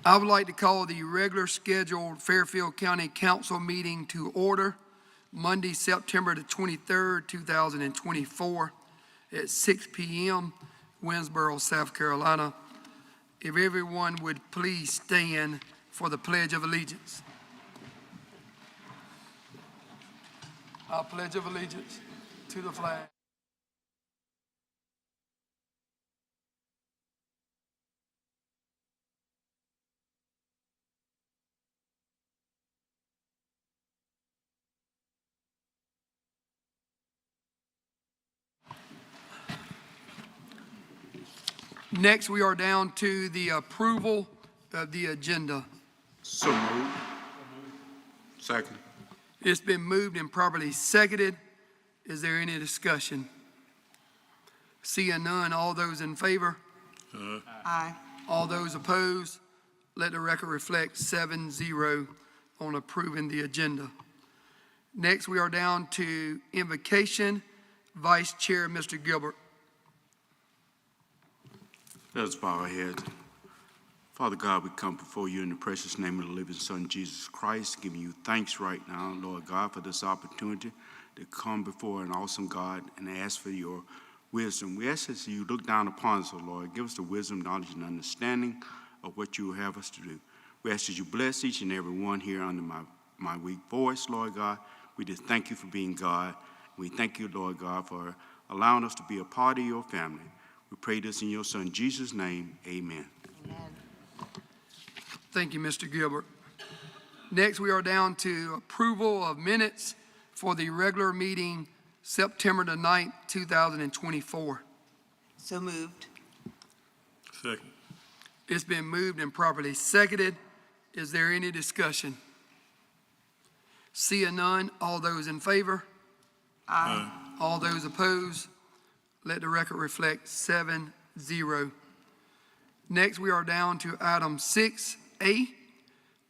I would like to call the regular scheduled Fairfield County Council meeting to order Monday, September the 23rd, 2024 at 6 p.m., Winsboro, South Carolina. If everyone would please stand for the Pledge of Allegiance. I pledge of allegiance to the flag. Next, we are down to the approval of the agenda. So moved. Second. It's been moved and properly seconded. Is there any discussion? Seeing none, all those in favor? Aye. All those opposed? Let the record reflect 7-0 on approving the agenda. Next, we are down to invocation. Vice Chair, Mr. Gilbert. Let us bow our heads. Father God, we come before you in the precious name of the living Son, Jesus Christ, giving you thanks right now, Lord God, for this opportunity to come before an awesome God and ask for your wisdom. We ask that you look down upon us, O Lord. Give us the wisdom, knowledge, and understanding of what you have us to do. We ask that you bless each and every one here under my weak voice, Lord God. We just thank you for being God. We thank you, Lord God, for allowing us to be a part of your family. We pray this in your Son, Jesus' name. Amen. Amen. Thank you, Mr. Gilbert. Next, we are down to approval of minutes for the regular meeting September the 9th, 2024. So moved. Second. It's been moved and properly seconded. Is there any discussion? Seeing none, all those in favor? Aye. All those opposed? Let the record reflect 7-0. Next, we are down to item 6A,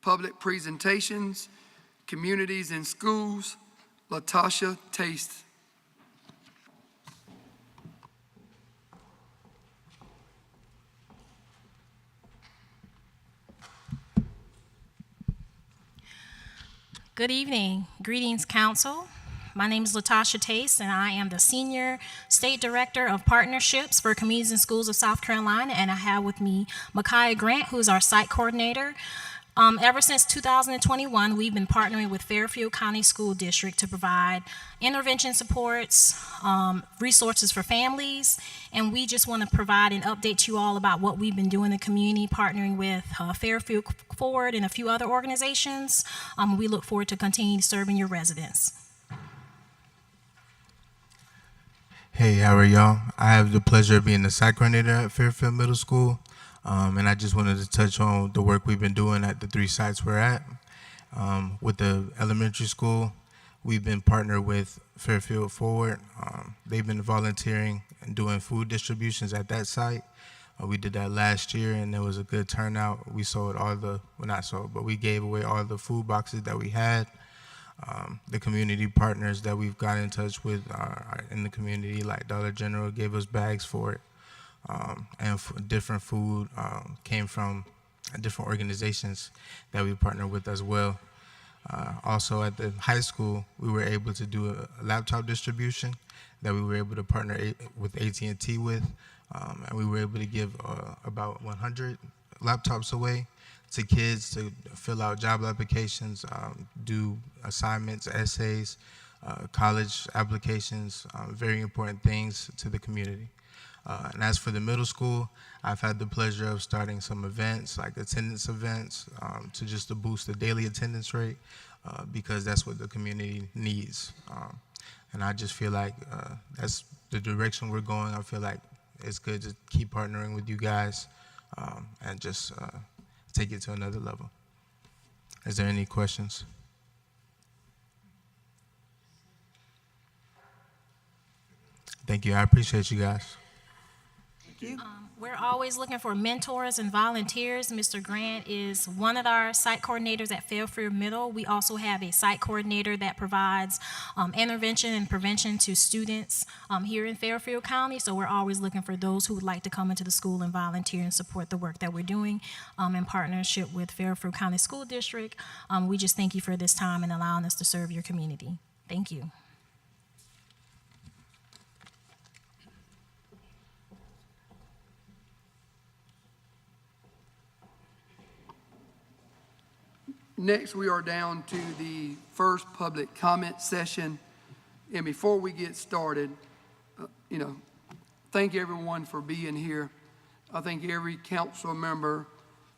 public presentations, communities and schools. Latasha Taste. Good evening. Greetings, Council. My name is Latasha Taste, and I am the Senior State Director of Partnerships for Communities and Schools of South Carolina, and I have with me Micaiah Grant, who is our Site Coordinator. Ever since 2021, we've been partnering with Fairfield County School District to provide intervention supports, resources for families, and we just want to provide an update to you all about what we've been doing in the community, partnering with Fairfield Forward and a few other organizations. We look forward to continue serving your residents. Hey, how are y'all? I have the pleasure of being the site coordinator at Fairfield Middle School, and I just wanted to touch on the work we've been doing at the 3 sites we're at. With the elementary school, we've been partnered with Fairfield Forward. They've been volunteering and doing food distributions at that site. We did that last year, and there was a good turnout. We sold we gave away all the food boxes that we had. The community partners that we've got in touch with are in the community, like Dollar General, gave us bags for it. And different food came from different organizations that we partner with as well. Also at the high school, we were able to do a laptop distribution that we were able to partner with AT&T with, and we were able to give about 100 laptops away to kids to fill out job applications, do assignments, essays, college applications, very important things to the community. And as for the middle school, I've had the pleasure of starting some events, like attendance events, to boost the daily attendance rate, because that's what the community needs. And I just feel like that's the direction we're going. I feel like it's good to keep partnering with you guys and just take it to another level. Is there any questions? Thank you. I appreciate you guys. Thank you. We're always looking for mentors and volunteers. Mr. Grant is one of our site coordinators at Fairfield Middle. We also have a site coordinator that provides intervention and prevention to students here in Fairfield County. So we're always looking for those who would like to come into the school and volunteer and support the work that we're doing in partnership with Fairfield County School District. We just thank you for this time and allowing us to serve your community. Thank you. Next, we are down to the first public comment session. And before we get started, thank everyone for being here. I think every council member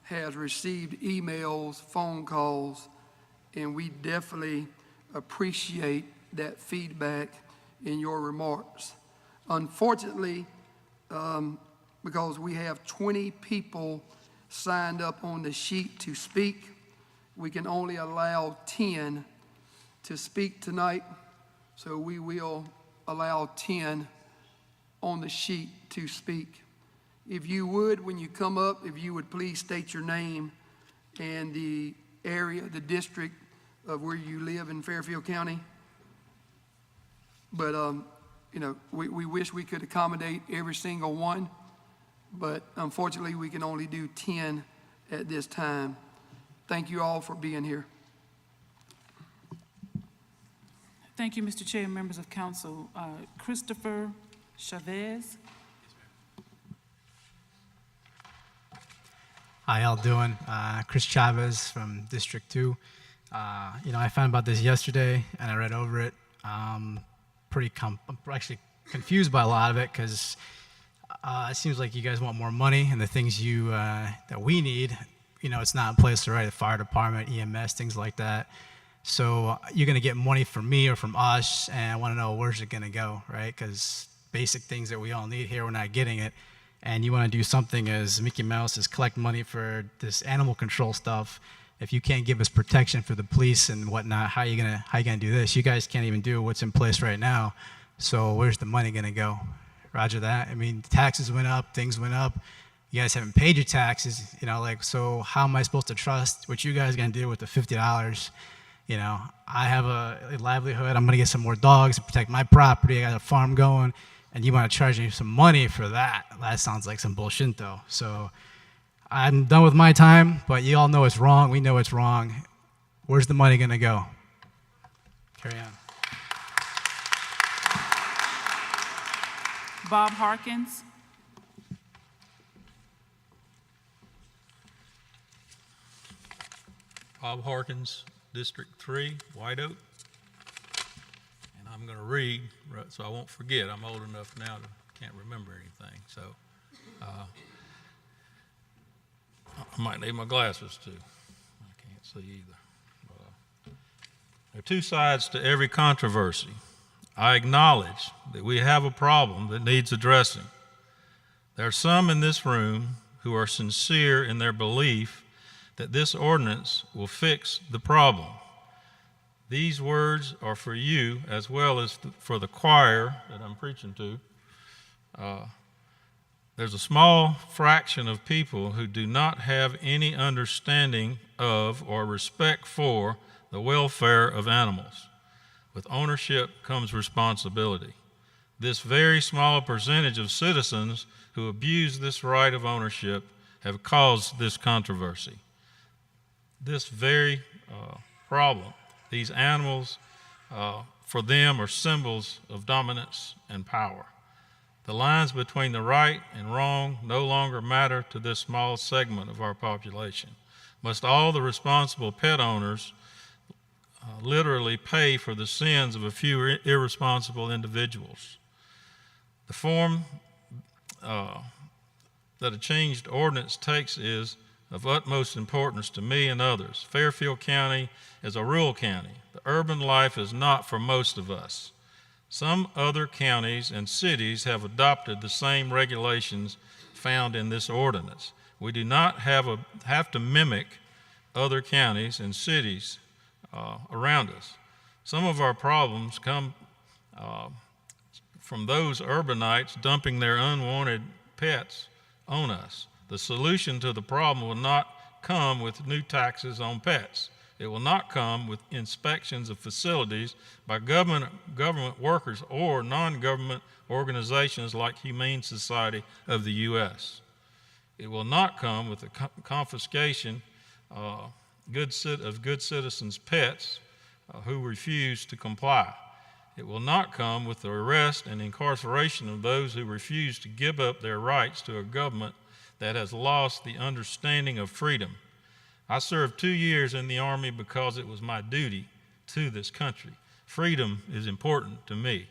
has received emails, phone calls, and we definitely appreciate that feedback in your remarks. Unfortunately, because we have 20 people signed up on the sheet to speak, we can only allow 10 to speak tonight, so we will allow 10 on the sheet to speak. If you would, when you come up, if you would please state your name and the area, the district of where you live in Fairfield County. But, we wish we could accommodate every single one, but unfortunately, we can only do 10 at this time. Thank you all for being here. Thank you, Mr. Chair and members of council. Christopher Chavez. How y'all doing? Chris Chavez from District 2. I found about this yesterday and I read over it. I'm actually confused by a lot of it because it seems like you guys want more money and the things that we need. It's not in place already, the fire department, EMS, things like that. So you're going to get money from me or from us, and I want to know where's it going to go, right? Because basic things that we all need here, we're not getting it. And you want to do something as Mickey Mouse is collect money for this animal control stuff. If you can't give us protection for the police and whatnot, how you gonna do this? You guys can't even do what's in place right now. So where's the money going to go? Roger that. I mean, taxes went up, things went up. You guys haven't paid your taxes, so how am I supposed to trust what you guys are going to do with the $50? I have a livelihood. I'm going to get some more dogs to protect my property. I got a farm going, and you want to charge me some money for that. That sounds like some bullshit, though. So I'm done with my time, but you all know it's wrong. We know it's wrong. Where's the money going to go? Carry on. Bob Harkins. Bob Harkins, District 3, White Oak. And I'm going to read, so I won't forget. I'm old enough now to can't remember anything. So I might need my glasses too. I can't see either. There are two sides to every controversy. I acknowledge that we have a problem that needs addressing. There are some in this room who are sincere in their belief that this ordinance will fix the problem. These words are for you as well as for the choir that I'm preaching to. There's a small fraction of people who do not have any understanding of or respect for the welfare of animals. With ownership comes responsibility. This very small percentage of citizens who abuse this right of ownership have caused this controversy. This very problem, these animals, for them are symbols of dominance and power. The lines between the right and wrong no longer matter to this small segment of our population. Must all the responsible pet owners literally pay for the sins of a few irresponsible individuals? The form that a changed ordinance takes is of utmost importance to me and others. Fairfield County is a rural county. The urban life is not for most of us. Some other counties and cities have adopted the same regulations found in this ordinance. We do not have to mimic other counties and cities around us. Some of our problems come from those urbanites dumping their unwanted pets on us. The solution to the problem will not come with new taxes on pets. It will not come with inspections of facilities by government workers or non-government organizations like Humane Society of the U.S. It will not come with the confiscation of good citizens' pets who refuse to comply. It will not come with the arrest and incarceration of those who refuse to give up their rights to a government that has lost the understanding of freedom. I served 2 years in the Army because it was my duty to this country. Freedom is important to me.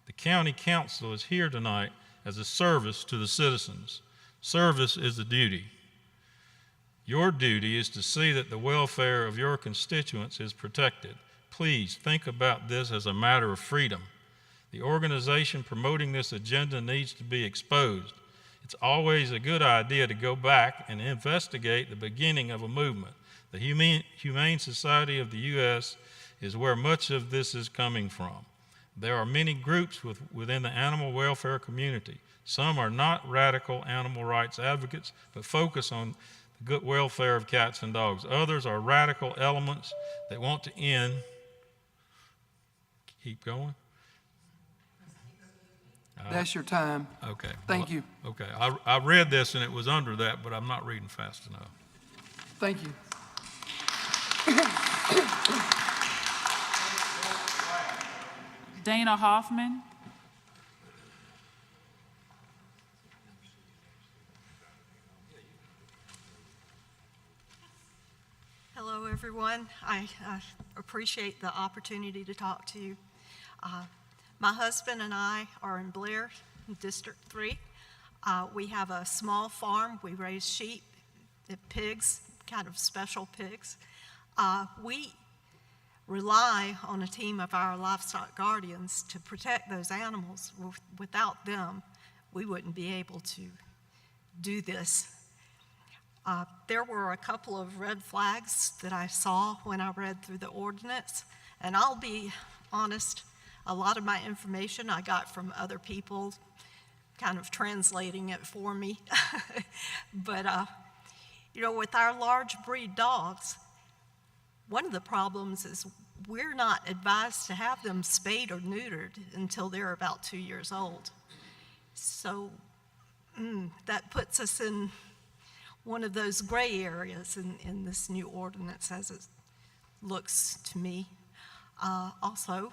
The County Council is here tonight as a service to the citizens. Service is a duty. Your duty is to see that the welfare of your constituents is protected. Please think about this as a matter of freedom. The organization promoting this agenda needs to be exposed. It's always a good idea to go back and investigate the beginning of a movement. The Humane Society of the U.S. is where much of this is coming from. There are many groups within the animal welfare community. Some are not radical animal rights advocates, but focus on the good welfare of cats and dogs. Others are radical elements that want to end. Keep going. That's your time. Okay. Thank you. Okay. I read this and it was under that, but I'm not reading fast enough. Thank you. Dana Hoffman. Hello, everyone. I appreciate the opportunity to talk to you. My husband and I are in Blair, District 3. We have a small farm. We raise sheep, pigs, kind of special pigs. We rely on a team of our livestock guardians to protect those animals. Without them, we wouldn't be able to do this. There were a couple of red flags that I saw when I read through the ordinance, and I'll be honest, a lot of my information I got from other people kind of translating it for me. But, with our large breed dogs, one of the problems is we're not advised to have them spayed or neutered until they're about 2 years old. So that puts us in one of those gray areas in this new ordinance as it looks to me. Also,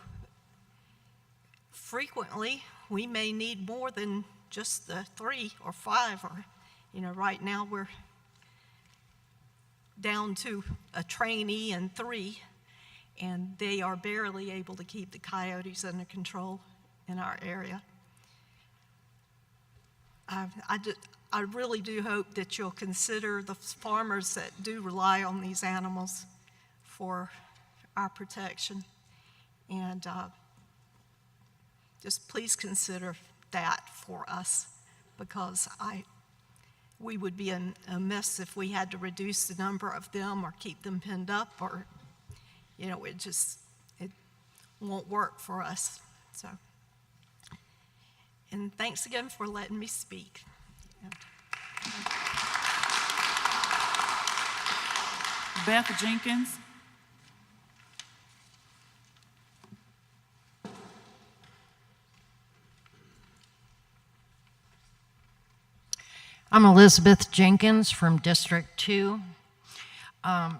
frequently, we may need more than just the 3 or 5, or, right now we're down to a trainee and 3, and they are barely able to keep the coyotes under control in our area. I really do hope that you'll consider the farmers that do rely on these animals for our protection, and just please consider that for us, because we would be in a mess if we had to reduce the number of them or keep them pinned up, or it won't work for us. So, and thanks again for letting me speak. Beth Jenkins. I'm Elizabeth Jenkins from District 2. I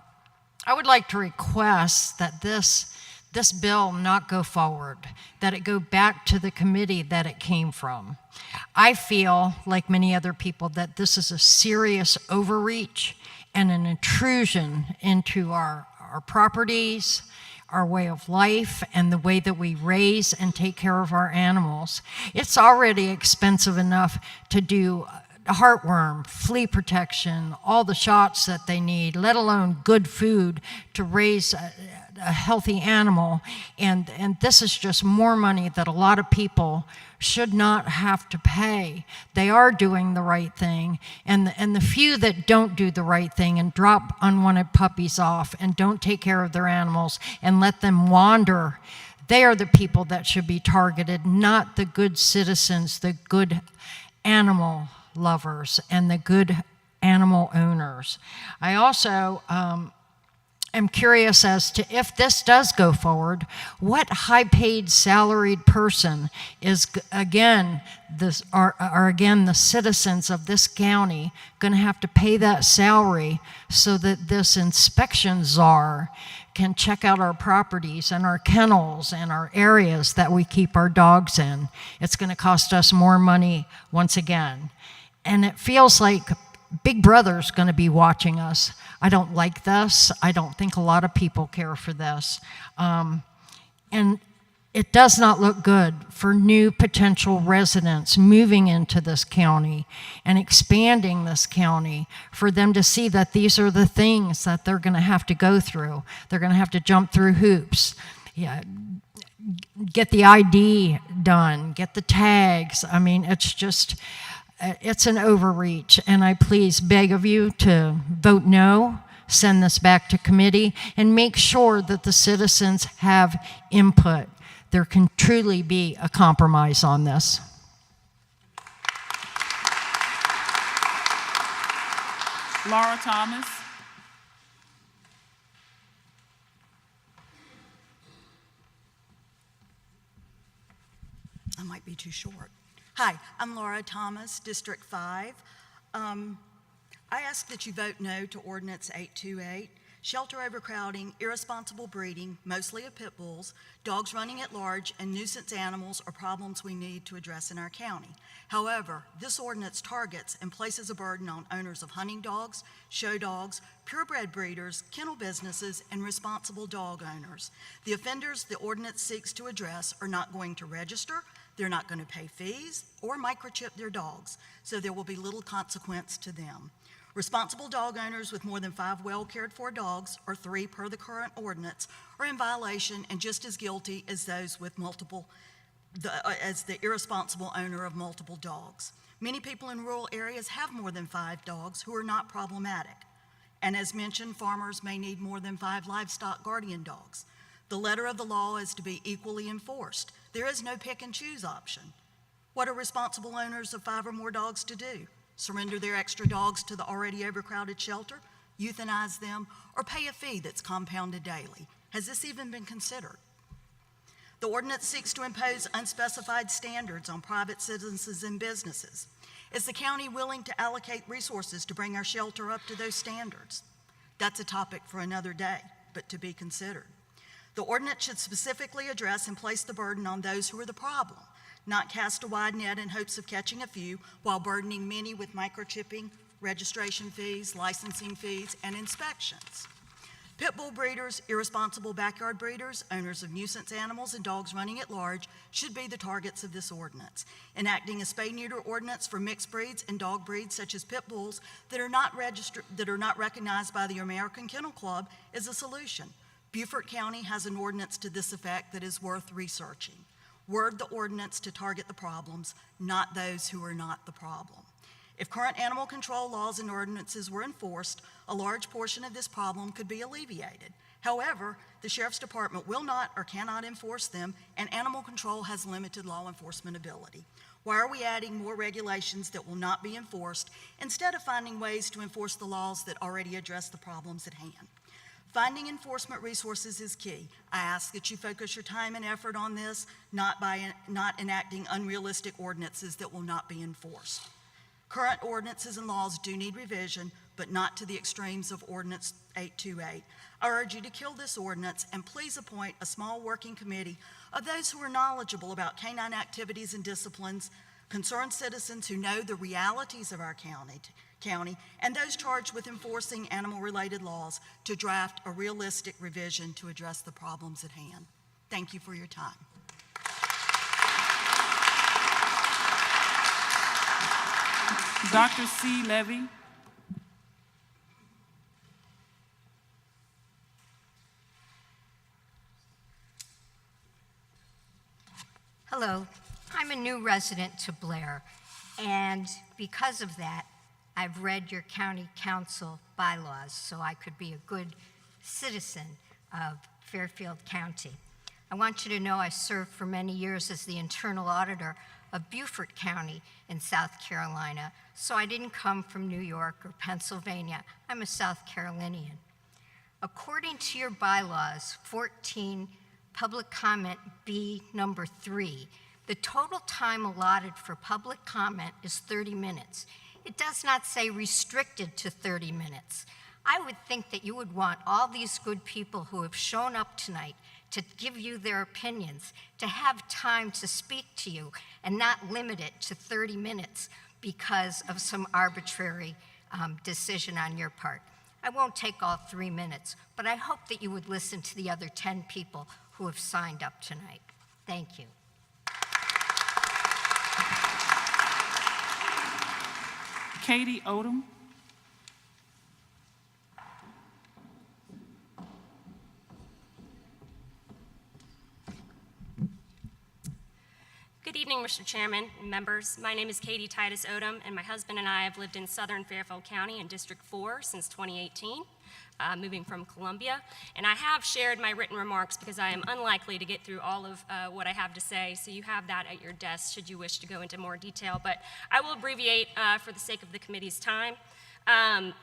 would like to request that this bill not go forward, that it go back to the committee that it came from. I feel, like many other people, that this is a serious overreach and an intrusion into our properties, our way of life, and the way that we raise and take care of our animals. It's already expensive enough to do heartworm, flea protection, all the shots that they need, let alone good food to raise a healthy animal. And this is just more money that a lot of people should not have to pay. They are doing the right thing. And the few that don't do the right thing and drop unwanted puppies off and don't take care of their animals and let them wander, they are the people that should be targeted, not the good citizens, the good animal lovers and the good animal owners. I also am curious as to, if this does go forward, what high-paid salaried person is again again the citizens of this county going to have to pay that salary so that this inspection czar can check out our properties and our kennels and our areas that we keep our dogs in. It's going to cost us more money once again. And it feels like Big Brother's going to be watching us. I don't like this. I don't think a lot of people care for this. And it does not look good for new potential residents moving into this county and expanding this county, for them to see that these are the things that they're going to have to go through. They're going to have to jump through hoops. Yeah, get the ID done, get the tags. I mean, it's just, it's an overreach, and I please beg of you to vote no, send this back to committee, and make sure that the citizens have input. There can truly be a compromise on this. Laura Thomas. I might be too short. Hi, I'm Laura Thomas, District 5. I ask that you vote no to Ordinance 828. Shelter overcrowding, irresponsible breeding, mostly of pit bulls, dogs running at large, and nuisance animals are problems we need to address in our county. However, this ordinance targets and places a burden on owners of hunting dogs, show dogs, purebred breeders, kennel businesses, and responsible dog owners. The offenders the ordinance seeks to address are not going to register, they're not going to pay fees, or microchip their dogs, so there will be little consequence to them. Responsible dog owners with more than 5 well-cared-for dogs, or 3 per the current ordinance, are in violation and just as guilty as those with as the irresponsible owner of multiple dogs. Many people in rural areas have more than 5 dogs who are not problematic. And as mentioned, farmers may need more than 5 livestock guardian dogs. The letter of the law is to be equally enforced. There is no pick and choose option. What are responsible owners of 5 or more dogs to do? Surrender their extra dogs to the already overcrowded shelter, euthanize them, or pay a fee that's compounded daily? Has this even been considered? The ordinance seeks to impose unspecified standards on private citizens and businesses. Is the county willing to allocate resources to bring our shelter up to those standards? That's a topic for another day, but to be considered. The ordinance should specifically address and place the burden on those who are the problem, not cast a wide net in hopes of catching a few while burdening many with microchipping, registration fees, licensing fees, and inspections. Pit bull breeders, irresponsible backyard breeders, owners of nuisance animals, and dogs running at large should be the targets of this ordinance. Enacting a spay-neuter ordinance for mixed breeds and dog breeds such as pit bulls that are not recognized by the American Kennel Club is a solution. Beaufort County has an ordinance to this effect that is worth researching. Word the ordinance to target the problems, not those who are not the problem. If current animal control laws and ordinances were enforced, a large portion of this problem could be alleviated. However, the Sheriff's Department will not or cannot enforce them, and animal control has limited law enforcement ability. Why are we adding more regulations that will not be enforced instead of finding ways to enforce the laws that already address the problems at hand? Finding enforcement resources is key. I ask that you focus your time and effort on this, not enacting unrealistic ordinances that will not be enforced. Current ordinances and laws do need revision, but not to the extremes of Ordinance 828. I urge you to kill this ordinance and please appoint a small working committee of those who are knowledgeable about canine activities and disciplines, concerned citizens who know the realities of our county, and those charged with enforcing animal-related laws to draft a realistic revision to address the problems at hand. Thank you for your time. Dr. C. Levy. Hello, I'm a new resident to Blair, and because of that, I've read your county council bylaws so I could be a good citizen of Fairfield County. I want you to know I served for many years as the internal auditor of Beaufort County in South Carolina, so I didn't come from New York or Pennsylvania. I'm a South Carolinian. According to your bylaws, 14 Public Comment B number 3, the total time allotted for public comment is 30 minutes. It does not say restricted to 30 minutes. I would think that you would want all these good people who have shown up tonight to give you their opinions, to have time to speak to you, and not limit it to 30 minutes because of some arbitrary decision on your part. I won't take all 3 minutes, but I hope that you would listen to the other 10 people who have signed up tonight. Thank you. Katie Odom. Good evening, Mr. Chairman and members. My name is Katie Titus Odom, and my husband and I have lived in southern Fairfield County in District 4 since 2018, moving from Columbia. And I have shared my written remarks because I am unlikely to get through all of what I have to say, so you have that at your desk should you wish to go into more detail. But I will abbreviate for the sake of the committee's time.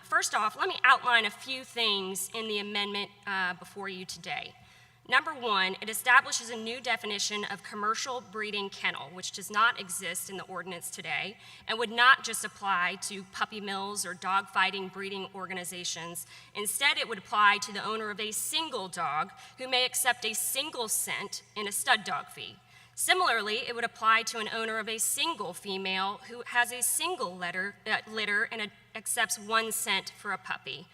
First off, let me outline a few things in the amendment before you today. Number one, it establishes a new definition of commercial breeding kennel, which does not exist in the ordinance today and would not just apply to puppy mills or dog fighting breeding organizations. Instead, it would apply to the owner of a single dog who may accept a single cent in a stud dog fee. Similarly, it would apply to an owner of a single female who has a single litter and accepts 1 cent for a puppy.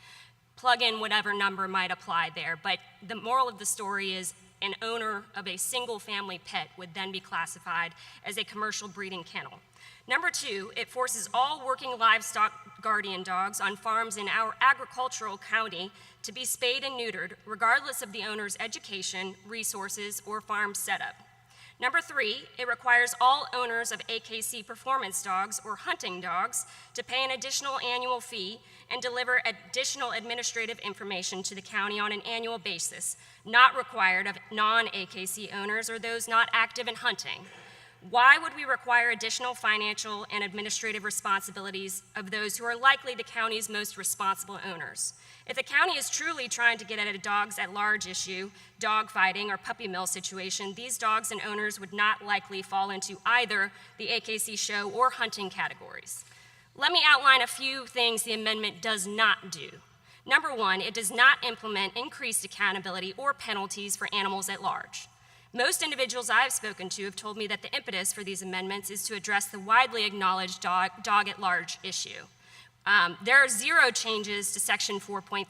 Plug in whatever number might apply there, but the moral of the story is an owner of a single family pet would then be classified as a commercial breeding kennel. Number two, it forces all working livestock guardian dogs on farms in our agricultural county to be spayed and neutered, regardless of the owner's education, resources, or farm setup. Number three, it requires all owners of AKC performance dogs or hunting dogs to pay an additional annual fee and deliver additional administrative information to the county on an annual basis, not required of non-AKC owners or those not active in hunting. Why would we require additional financial and administrative responsibilities of those who are likely the county's most responsible owners? If the county is truly trying to get at a dogs at large issue, dog fighting or puppy mill situation, these dogs and owners would not likely fall into either the AKC show or hunting categories. Let me outline a few things the amendment does not do. Number one, it does not implement increased accountability or penalties for animals at large. Most individuals I've spoken to have told me that the impetus for these amendments is to address the widely acknowledged dog at large issue. There are 0 changes to Section 4.3,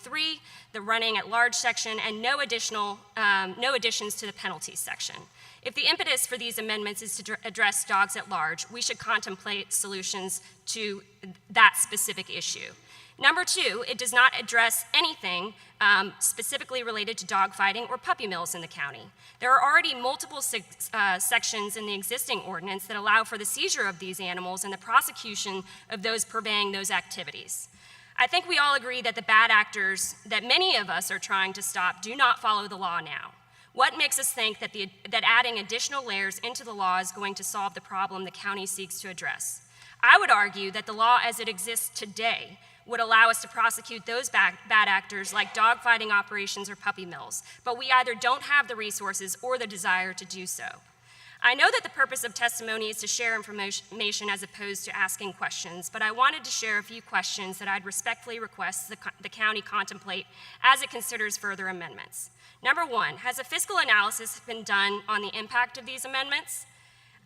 the running at large section, and no additions to the penalties section. If the impetus for these amendments is to address dogs at large, we should contemplate solutions to that specific issue. Number two, it does not address anything specifically related to dog fighting or puppy mills in the county. There are already multiple sections in the existing ordinance that allow for the seizure of these animals and the prosecution of those purveying those activities. I think we all agree that the bad actors that many of us are trying to stop do not follow the law now. What makes us think that adding additional layers into the law is going to solve the problem the county seeks to address? I would argue that the law as it exists today would allow us to prosecute those bad actors like dog fighting operations or puppy mills, but we either don't have the resources or the desire to do so. I know that the purpose of testimony is to share information as opposed to asking questions, but I wanted to share a few questions that I'd respectfully request the county contemplate as it considers further amendments. Number one, has a fiscal analysis been done on the impact of these amendments?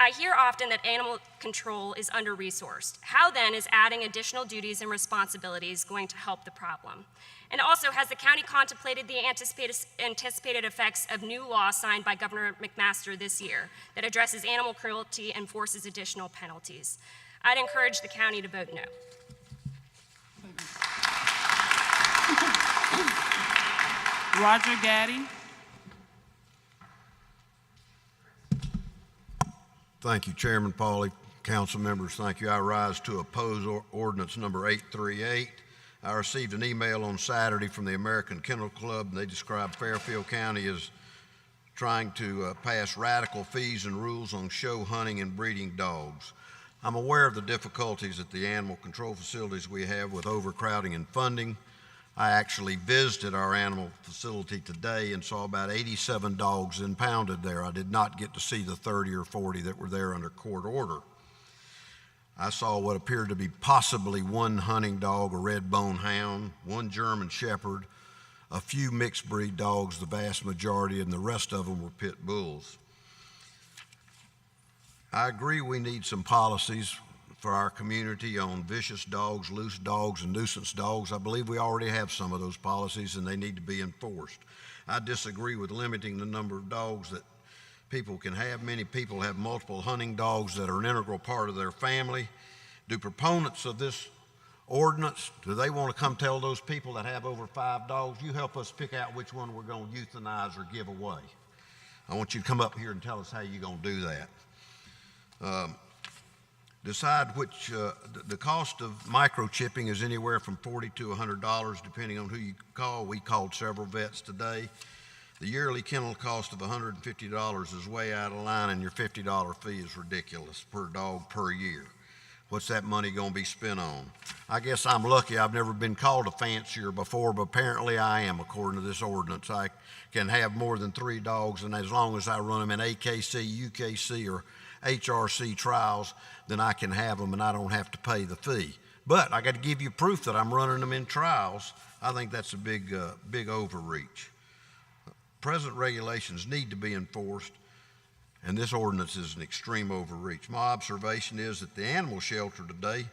I hear often that animal control is under-resourced. How then is adding additional duties and responsibilities going to help the problem? And also, has the county contemplated the anticipated effects of new law signed by Governor McMaster this year that addresses animal cruelty and forces additional penalties? I'd encourage the county to vote no. Roger Gaddy. Thank you, Chairman Pauly. Council members, thank you. I rise to oppose ordinance number 838. I received an email on Saturday from the American Kennel Club, and they described Fairfield County as trying to pass radical fees and rules on show hunting and breeding dogs. I'm aware of the difficulties at the animal control facilities we have with overcrowding and funding. I actually visited our animal facility today and saw about 87 dogs impounded there. I did not get to see the 30 or 40 that were there under court order. I saw what appeared to be possibly one hunting dog, a red bone hound, one German shepherd, a few mixed breed dogs, the vast majority, and the rest of them were pit bulls. I agree we need some policies for our community on vicious dogs, loose dogs, and nuisance dogs. I believe we already have some of those policies and they need to be enforced. I disagree with limiting the number of dogs that people can have. Many people have multiple hunting dogs that are an integral part of their family. Do proponents of this ordinance, do they want to come tell those people that have over 5 dogs, you help us pick out which one we're going to euthanize or give away? I want you to come up here and tell us how you're going to do that. Decide which, the cost of microchipping is anywhere from $40 to $100 depending on who you call. We called several vets today. The yearly kennel cost of $150 is way out of line, and your $50 fee is ridiculous per dog per year. What's that money going to be spent on? I guess I'm lucky. I've never been called a fancier before, but apparently I am according to this ordinance. I can have more than 3 dogs, and as long as I run them in AKC, UKC, or HRC trials, then I can have them and I don't have to pay the fee. But I got to give you proof that I'm running them in trials. I think that's a big overreach. Present regulations need to be enforced, and this ordinance is an extreme overreach. My observation is that the animal shelter today,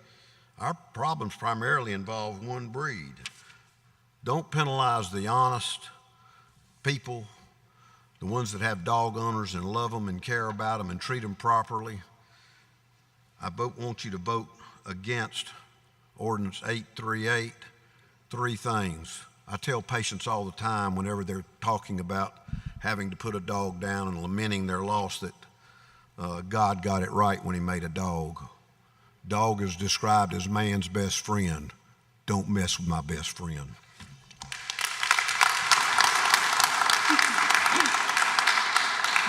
our problems primarily involve one breed. Don't penalize the honest people, the ones that have dog owners and love them and care about them and treat them properly. I want you to vote against Ordinance 838. 3 things. I tell patients all the time whenever they're talking about having to put a dog down and lamenting their loss that God got it right when he made a dog. Dog is described as man's best friend. Don't mess with my best friend.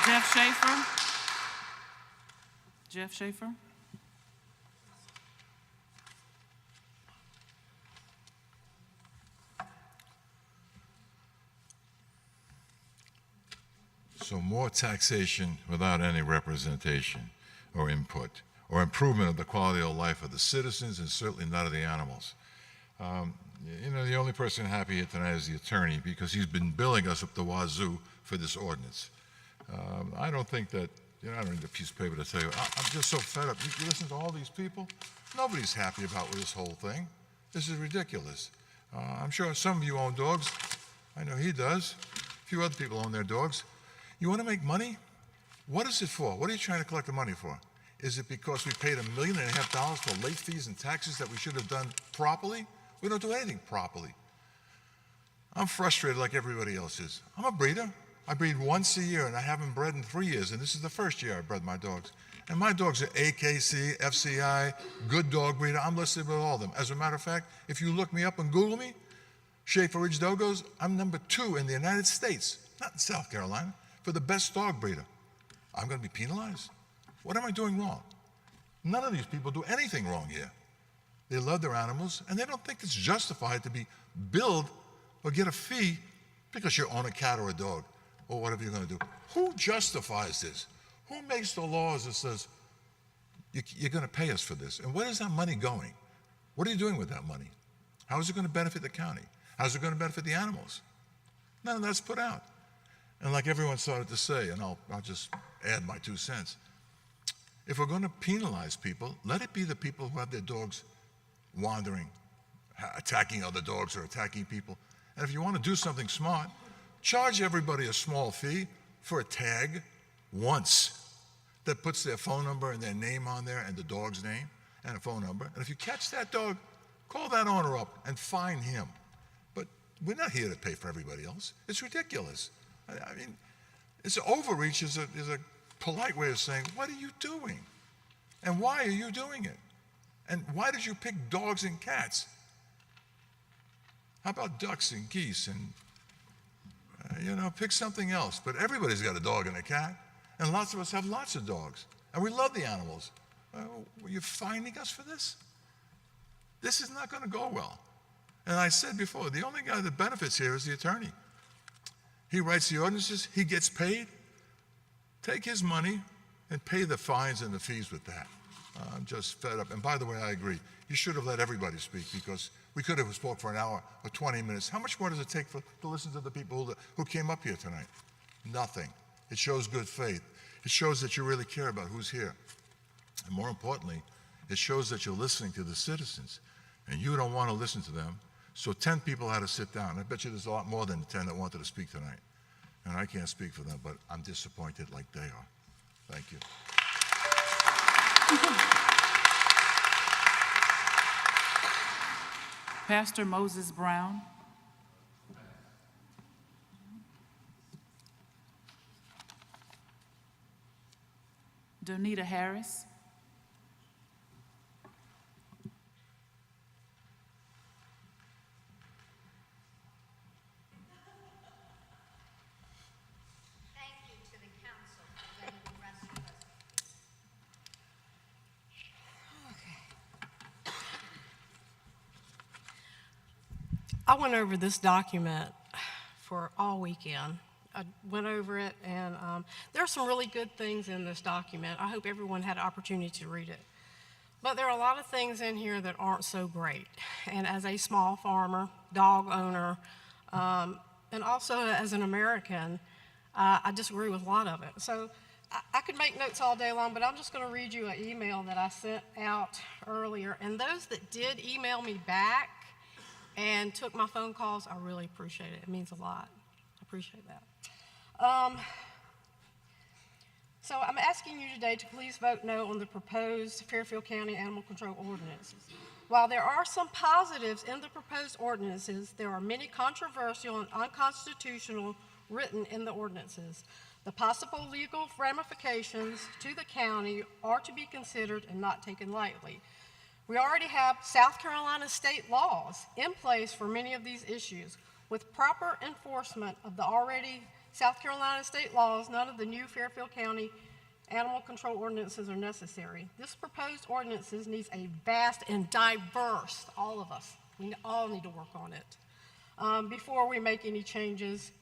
Jeff Schaefer? Jeff Schaefer? So more taxation without any representation or input or improvement of the quality of life of the citizens and certainly not of the animals. You know, the only person happy here tonight is the attorney because he's been billing us up the wazoo for this ordinance. I don't think that, you know, I don't need a piece of paper to tell you, I'm just so fed up. You listen to all these people, nobody's happy about this whole thing. This is ridiculous. I'm sure some of you own dogs. I know he does. A few other people own their dogs. You want to make money? What is it for? What are you trying to collect the money for? Is it because we paid $1.5 million for late fees and taxes that we should have done properly? We don't do anything properly. I'm frustrated like everybody else is. I'm a breeder. I breed once a year, and I haven't bred in 3 years, and this is the first year I bred my dogs. And my dogs are AKC, FCI, good dog breeder. I'm listed with all of them. As a matter of fact, if you look me up and Google me, Schaefer Ridge Dogos, I'm number 2 in the United States, not in South Carolina, for the best dog breeder. I'm going to be penalized? What am I doing wrong? None of these people do anything wrong here. They love their animals, and they don't think it's justified to be billed or get a fee because you own a cat or a dog or whatever you're going to do. Who justifies this? Who makes the laws that says you're going to pay us for this? And where is that money going? What are you doing with that money? How is it going to benefit the county? How is it going to benefit the animals? None of that's put out. And like everyone started to say, and I'll just add my 2 cents, if we're going to penalize people, let it be the people who have their dogs wandering, attacking other dogs or attacking people. And if you want to do something smart, charge everybody a small fee for a tag once that puts their phone number and their name on there and the dog's name and a phone number. And if you catch that dog, call that owner up and fine him. But we're not here to pay for everybody else. It's ridiculous. I mean, it's overreach is a polite way of saying, what are you doing? And why are you doing it? And why did you pick dogs and cats? How about ducks and geese and Pick something else. But everybody's got a dog and a cat, and lots of us have lots of dogs, and we love the animals. Were you fining us for this? This is not going to go well. And I said before, the only guy that benefits here is the attorney. He writes the ordinances, he gets paid. Take his money and pay the fines and the fees with that. I'm just fed up. And by the way, I agree. You should have let everybody speak, because we could have spoke for an hour or 20 minutes. How much more does it take to listen to the people who came up here tonight? Nothing. It shows good faith. It shows that you really care about who's here. And more importantly, it shows that you're listening to the citizens, and you don't want to listen to them. So 10 people had to sit down. I bet you there's a lot more than 10 that wanted to speak tonight. And I can't speak for them, but I'm disappointed like they are. Thank you. Pastor Moses Brown. Donita Harris. Thank you to the council for letting the rest of us. I went over this document for all weekend. I went over it, and there are some really good things in this document. I hope everyone had an opportunity to read it. But there are a lot of things in here that aren't so great. And as a small farmer, dog owner, and also as an American, I disagree with a lot of it. So I could make notes all day long, but I'm just going to read you an email that I sent out earlier. And those that did email me back and took my phone calls, I really appreciate it. It means a lot. I appreciate that. So I'm asking you today to please vote no on the proposed Fairfield County Animal Control ordinances. While there are some positives in the proposed ordinances, there are many controversial and unconstitutional written in the ordinances. The possible legal ramifications to the county are to be considered and not taken lightly. We already have South Carolina state laws in place for many of these issues. With proper enforcement of the already South Carolina state laws, none of the new Fairfield County animal control ordinances are necessary. This proposed ordinances needs a vast and diverse, all of us, we all need to work on it before we make any changes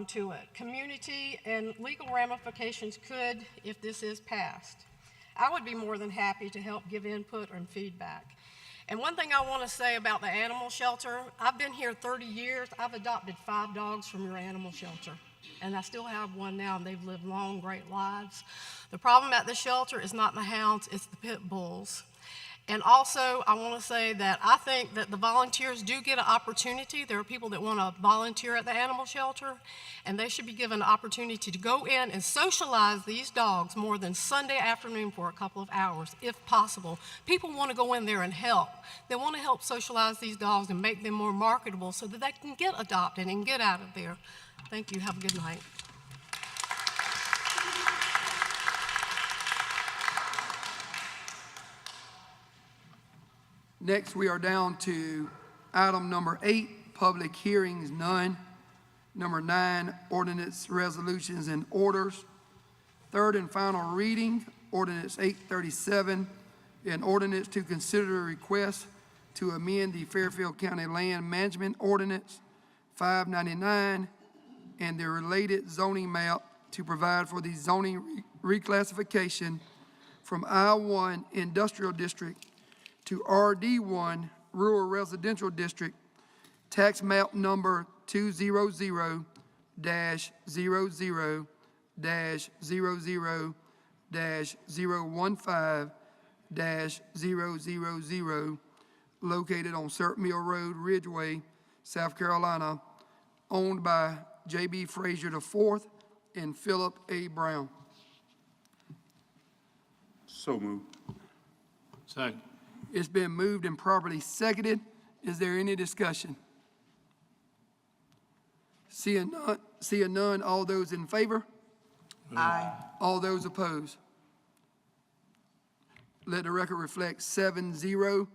to it. Community and legal ramifications could, if this is passed. I would be more than happy to help give input and feedback. And one thing I want to say about the animal shelter, I've been here 30 years. I've adopted 5 dogs from your animal shelter, and I still have one now, and they've lived long, great lives. The problem at the shelter is not the hounds, it's the pit bulls. And also, I want to say that I think that the volunteers do get an opportunity. There are people that want to volunteer at the animal shelter, and they should be given an opportunity to go in and socialize these dogs more than Sunday afternoon for a couple of hours, if possible. People want to go in there and help. They want to help socialize these dogs and make them more marketable so that they can get adopted and get out of there. Thank you. Have a good night. Next, we are down to item number 8, public hearings, none. Number 9, ordinance, resolutions, and orders. Third and final reading, ordinance 837, an ordinance to consider a request to amend the Fairfield County Land Management Ordinance 599 and the related zoning map to provide for the zoning reclassification from I-1 Industrial District to RD1 Rural Residential District, tax map number 200-00-00-015-000, located on Surt Mill Road, Ridgeway, South Carolina, owned by J.B. Frazier IV and Philip A. Brown. So moved. Second. It's been moved and properly seconded. Is there any discussion? Seeing none, all those in favor? Aye. All those opposed? Let the record reflect 7-0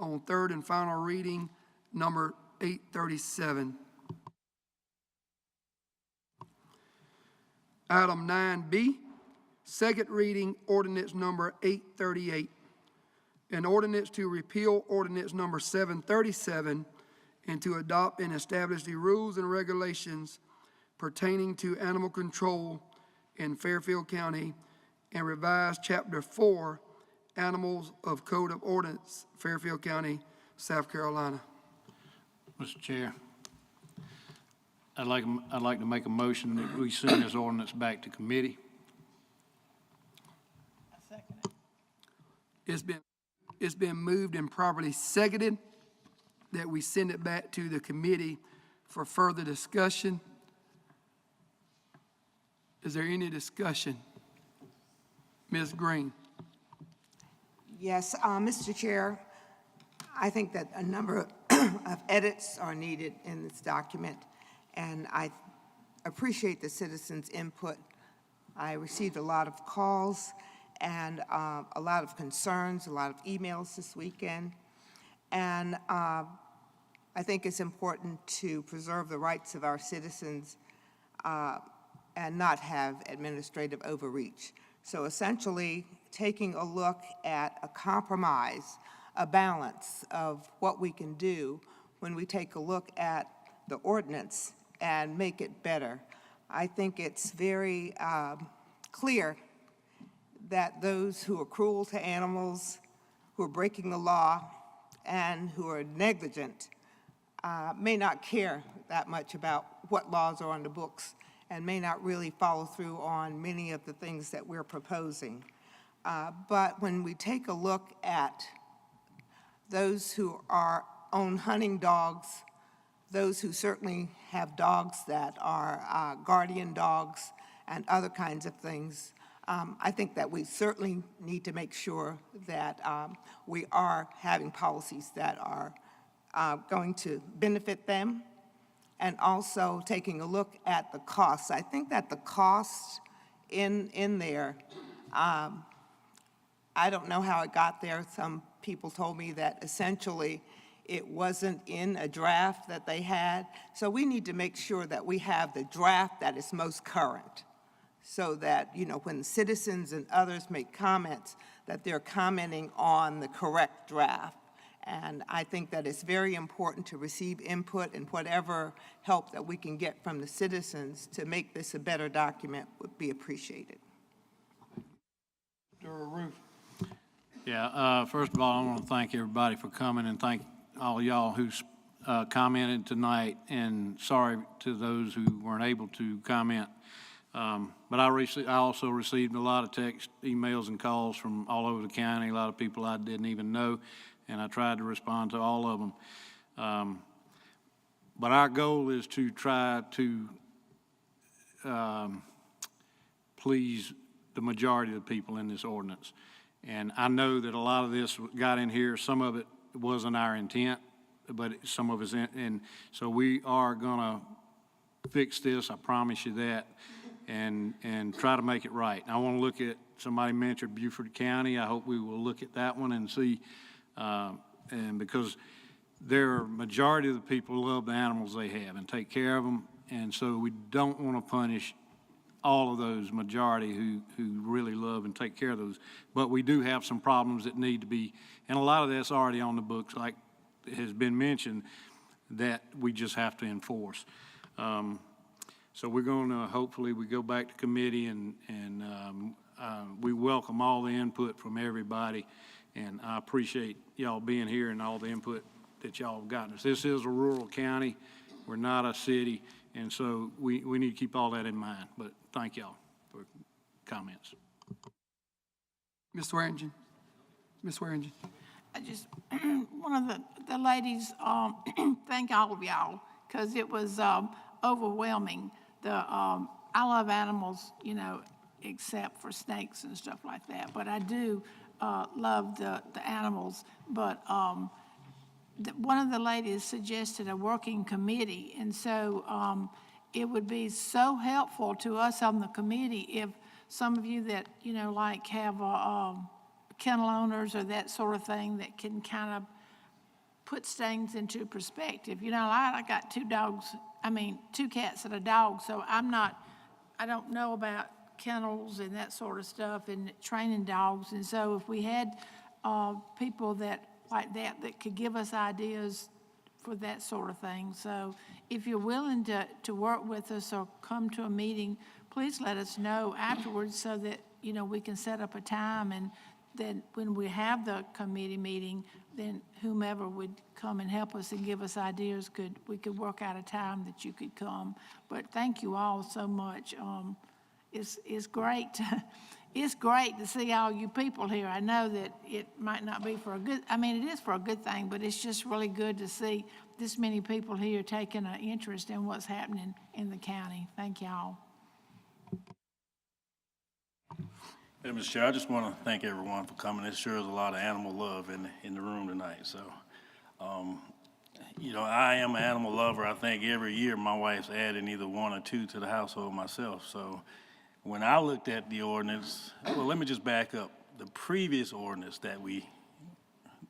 on third and final reading, number 837. Item 9B, second reading ordinance number 838. An ordinance to repeal ordinance number 737 and to adopt and establish the rules and regulations pertaining to animal control in Fairfield County and revise Chapter 4, Animals of Code of Ordinance, Fairfield County, South Carolina. Mr. Chair, I'd like to make a motion that we send this ordinance back to committee. It's been moved and properly seconded that we send it back to the committee for further discussion. Is there any discussion? Ms. Green. Yes, Mr. Chair, I think that a number of edits are needed in this document, and I appreciate the citizens' input. I received a lot of calls and a lot of concerns, a lot of emails this weekend, and I think it's important to preserve the rights of our citizens and not have administrative overreach. So essentially, taking a look at a compromise, a balance of what we can do when we take a look at the ordinance and make it better. I think it's very clear that those who are cruel to animals, who are breaking the law, and who are negligent may not care that much about what laws are on the books and may not really follow through on many of the things that we're proposing. But when we take a look at those who own hunting dogs, those who certainly have dogs that are guardian dogs and other kinds of things, I think that we certainly need to make sure that we are having policies that are going to benefit them, and also taking a look at the costs. I think that the costs in there, I don't know how it got there. Some people told me that essentially it wasn't in a draft that they had. So we need to make sure that we have the draft that is most current, so that, you know, when citizens and others make comments, that they're commenting on the correct draft. And I think that it's very important to receive input, and whatever help that we can get from the citizens to make this a better document would be appreciated. Yeah, first of all, I want to thank everybody for coming and thank all y'all who's commented tonight, and sorry to those who weren't able to comment. But I also received a lot of text, emails, and calls from all over the county, a lot of people I didn't even know, and I tried to respond to all of them. But our goal is to try to please the majority of the people in this ordinance. And I know that a lot of this got in here, some of it wasn't our intent, but some of it's and so we are gonna fix this, I promise you that, and try to make it right. And I want to look at, somebody mentioned Beaufort County. I hope we will look at that one and see, and because their majority of the people love the animals they have and take care of them, and so we don't want to punish all of those majority who really love and take care of those. But we do have some problems that need to be, and a lot of that's already on the books, like has been mentioned, that we just have to enforce. So we're going to, hopefully we go back to committee, and we welcome all the input from everybody, and I appreciate y'all being here and all the input that y'all have gotten us. This is a rural county. We're not a city, and so we need to keep all that in mind. But thank y'all for comments. Ms. Swearingen. Ms. Swearingen. I just, one of the ladies, thank all of y'all, because it was overwhelming. I love animals, you know, except for snakes and stuff like that. But I do love the animals. But one of the ladies suggested a working committee, and so it would be so helpful to us on the committee if some of you that, you know, like have kennel owners or that sort of thing that can kind of put things into perspective. You know, I got two cats and a dog, so I'm not I don't know about kennels and that sort of stuff and training dogs. And so if we had people that, like that could give us ideas for that sort of thing. So if you're willing to work with us or come to a meeting, please let us know afterwards so that, you know, we can set up a time, and then when we have the committee meeting, then whomever would come and help us and give us ideas, we could work out a time that you could come. But thank you all so much. It's great. It's great to see all you people here. I know that it might not be for a good, I mean, it is for a good thing, but it's just really good to see this many people here taking an interest in what's happening in the county. Thank y'all. Hey, Mr. Chair, I just want to thank everyone for coming. It sure is a lot of animal love in the room tonight. So, you know, I am an animal lover. I think every year my wife's adding either one or two to the household myself. So when I looked at the ordinance, well, let me just back up. The previous ordinance that we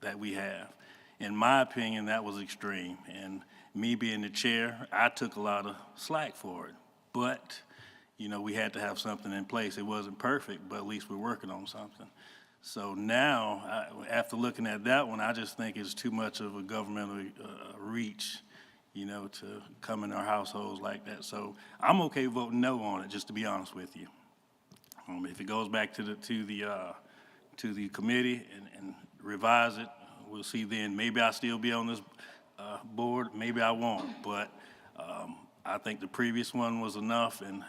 have, in my opinion, that was extreme. And me being the chair, I took a lot of slack for it. But you know, we had to have something in place. It wasn't perfect, but at least we're working on something. So now, after looking at that one, I just think it's too much of a governmental reach, you know, to come in our households like that. So I'm okay voting no on it, just to be honest with you. If it goes back to the committee and revise it, we'll see then. Maybe I'll still be on this board, maybe I won't. But I think the previous one was enough, and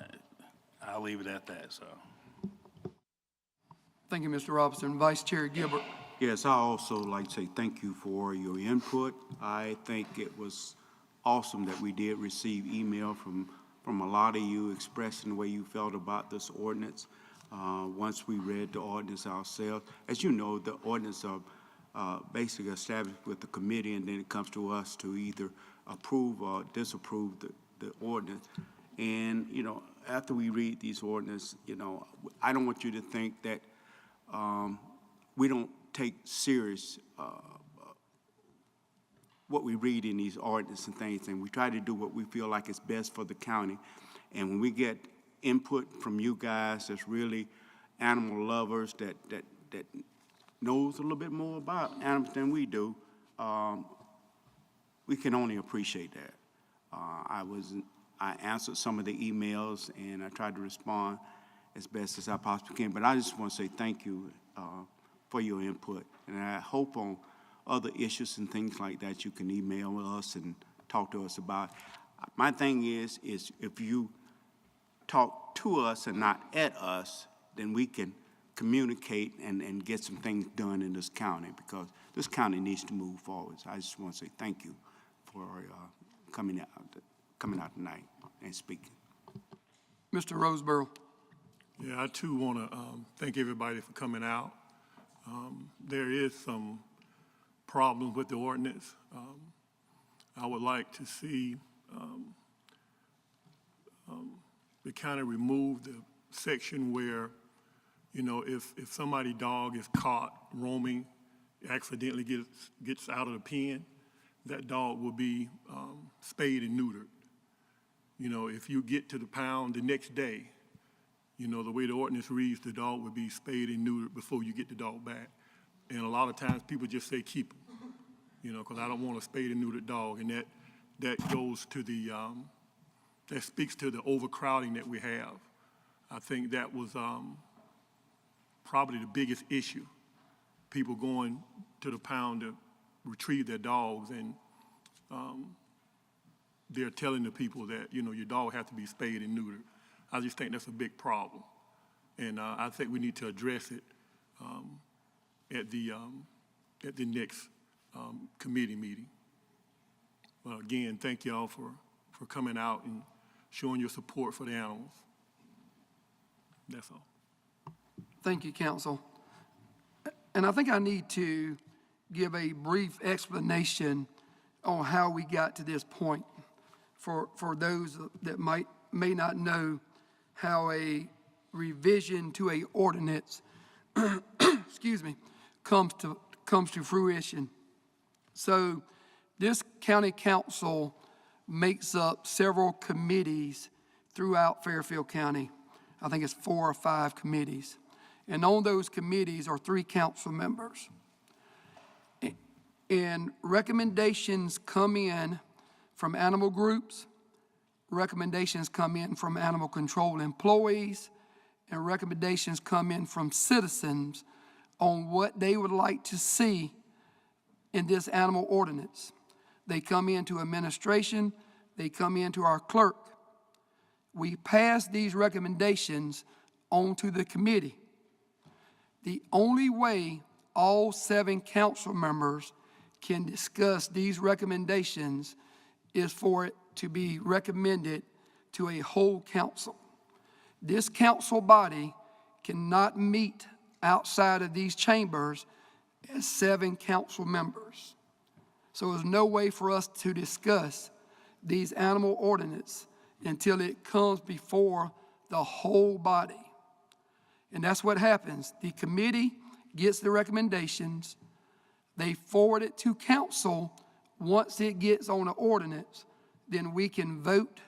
I'll leave it at that, so. Thank you, Mr. Robinson. Vice Chair Gilbert. Yes, I also like to say thank you for your input. I think it was awesome that we did receive email from a lot of you expressing the way you felt about this ordinance. Once we read the ordinance ourselves, as you know, the ordinance are basically established with the committee, and then it comes to us to either approve or disapprove the ordinance. And, you know, after we read these ordinances, you know, I don't want you to think that we don't take serious what we read in these ordinances and things, and we try to do what we feel like is best for the county. And when we get input from you guys that's really animal lovers, that knows a little bit more about animals than we do, we can only appreciate that. I answered some of the emails, and I tried to respond as best as I possibly can. But I just want to say thank you for your input. And I hope on other issues and things like that you can email us and talk to us about. My thing is if you talk to us and not at us, then we can communicate and get some things done in this county, because this county needs to move forward. So I just want to say thank you for coming out tonight and speaking. Mr. Roseborough. Yeah, I too want to thank everybody for coming out. There is some problems with the ordinance. I would like to see the county remove the section where, you know, if somebody's dog is caught roaming, accidentally gets out of the pen, that dog will be spayed and neutered. You know, if you get to the pound the next day, you know, the way the ordinance reads, the dog would be spayed and neutered before you get the dog back. And a lot of times people just say keep them, you know, because I don't want a spayed and neutered dog. And that goes to the, that speaks to the overcrowding that we have. I think that was probably the biggest issue. People going to the pound to retrieve their dogs, and they're telling the people that, you know, your dog has to be spayed and neutered. I just think that's a big problem. And I think we need to address it at the next committee meeting. But again, thank y'all for coming out and showing your support for the animals. That's all. Thank you, Council. And I think I need to give a brief explanation on how we got to this point for those that may not know how a revision to a ordinance excuse me, comes to fruition. So this county council makes up several committees throughout Fairfield County. I think it's 4 or 5 committees. And on those committees are 3 council members. And recommendations come in from animal groups, recommendations come in from animal control employees, and recommendations come in from citizens on what they would like to see in this animal ordinance. They come into administration, they come into our clerk. We pass these recommendations on to the committee. The only way all 7 council members can discuss these recommendations is for it to be recommended to a whole council. This council body cannot meet outside of these chambers as 7 council members. So there's no way for us to discuss these animal ordinance until it comes before the whole body. And that's what happens. The committee gets the recommendations. They forward it to council. Once it gets on the ordinance, then we can vote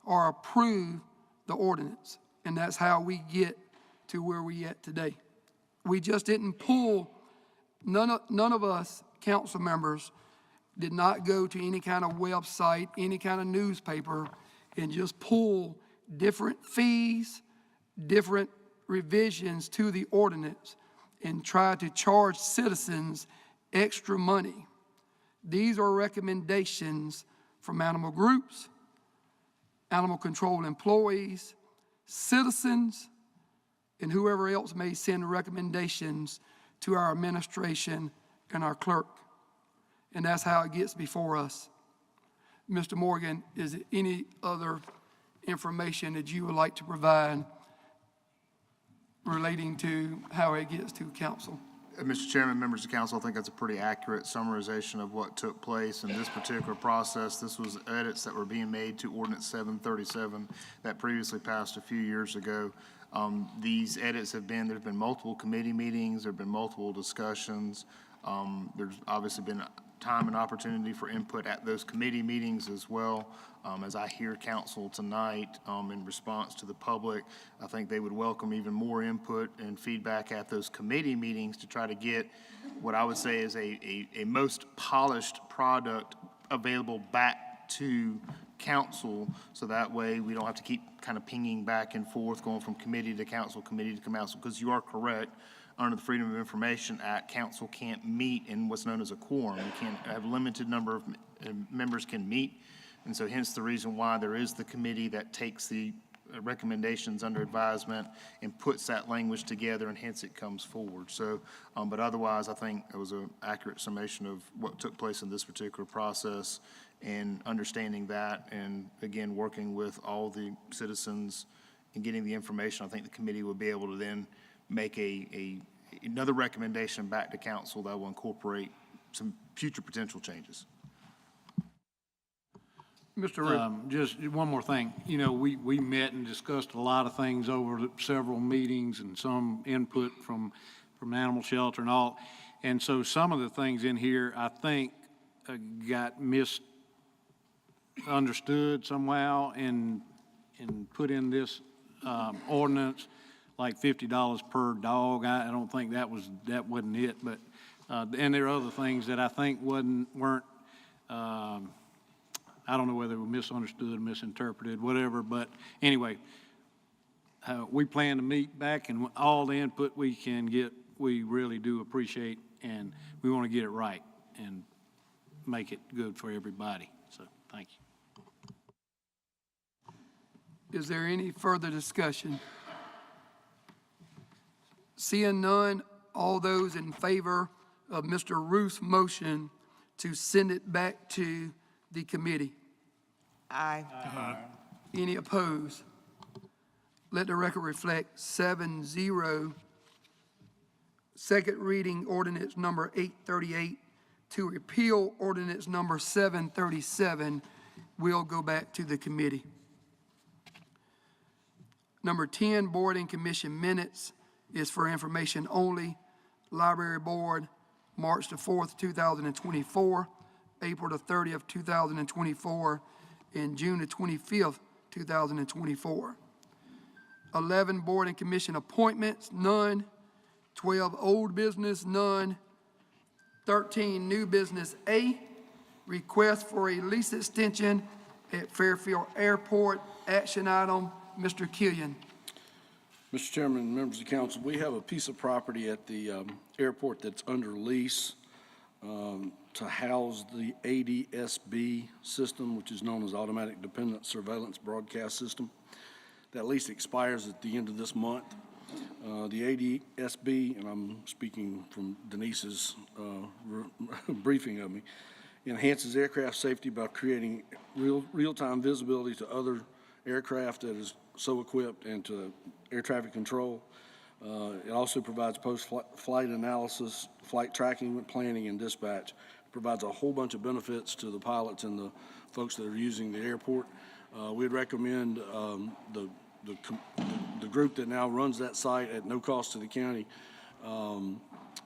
or approve the ordinance. And that's how we get to where we at today. We just didn't pull, none of us council members did not go to any kind of website, any kind of newspaper, and just pull different fees, different revisions to the ordinance and try to charge citizens extra money. These are recommendations from animal groups, animal control employees, citizens, and whoever else may send recommendations to our administration and our clerk. And that's how it gets before us. Mr. Morgan, is there any other information that you would like to provide relating to how it gets to council? Mr. Chairman, members of council, I think that's a pretty accurate summarization of what took place in this particular process. This was edits that were being made to Ordinance 737 that previously passed a few years ago. These edits there've been multiple committee meetings, there've been multiple discussions. There's obviously been time and opportunity for input at those committee meetings as well. As I hear council tonight in response to the public, I think they would welcome even more input and feedback at those committee meetings to try to get what I would say is a most polished product available back to council, so that way we don't have to keep kind of pinging back and forth, going from committee to council, because you are correct. Under the Freedom of Information Act, council can't meet in what's known as a quorum. You can't have a limited number of members can meet. And so hence the reason why there is the committee that takes the recommendations under advisement and puts that language together, and hence it comes forward. So, but otherwise, I think it was an accurate summation of what took place in this particular process, and understanding that, and again, working with all the citizens and getting the information. I think the committee will be able to then make another recommendation back to council that will incorporate some future potential changes. Mr. Ruth. Just one more thing. You know, we met and discussed a lot of things over several meetings and some input from the animal shelter and all. And so some of the things in here, I think, got misunderstood somehow and put in this ordinance, like $50 per dog. I don't think that wasn't it. But and there are other things that I think weren't. I don't know whether they were misunderstood, misinterpreted, whatever. But anyway, we plan to meet back, and all the input we can get, we really do appreciate, and we want to get it right and make it good for everybody. So thank you. Is there any further discussion? Seeing none, all those in favor of Mr. Ruth's motion to send it back to the committee? Aye. Any opposed? Let the record reflect 7-0. Second reading ordinance number 838 to repeal ordinance number 737 will go back to the committee. Number 10, board and commission minutes is for information only. Library Board, March the 4th, 2024, April the 30th, 2024, and June the 25th, 2024. 11, board and commission appointments, none. 12, old business, none. 13, new business A, request for a lease extension at Fairfield Airport. Action item, Mr. Killian. Mr. Chairman, members of council, we have a piece of property at the airport that's under lease to house the ADSB system, which is known as Automatic Dependent Surveillance Broadcast System. That lease expires at the end of this month. The ADSB, and I'm speaking from Denise's briefing of me, enhances aircraft safety by creating real-time visibility to other aircraft that is so equipped and to air traffic control. It also provides post-flight analysis, flight tracking, planning, and dispatch. It provides a whole bunch of benefits to the pilots and the folks that are using the airport. We'd recommend the group that now runs that site at no cost to the county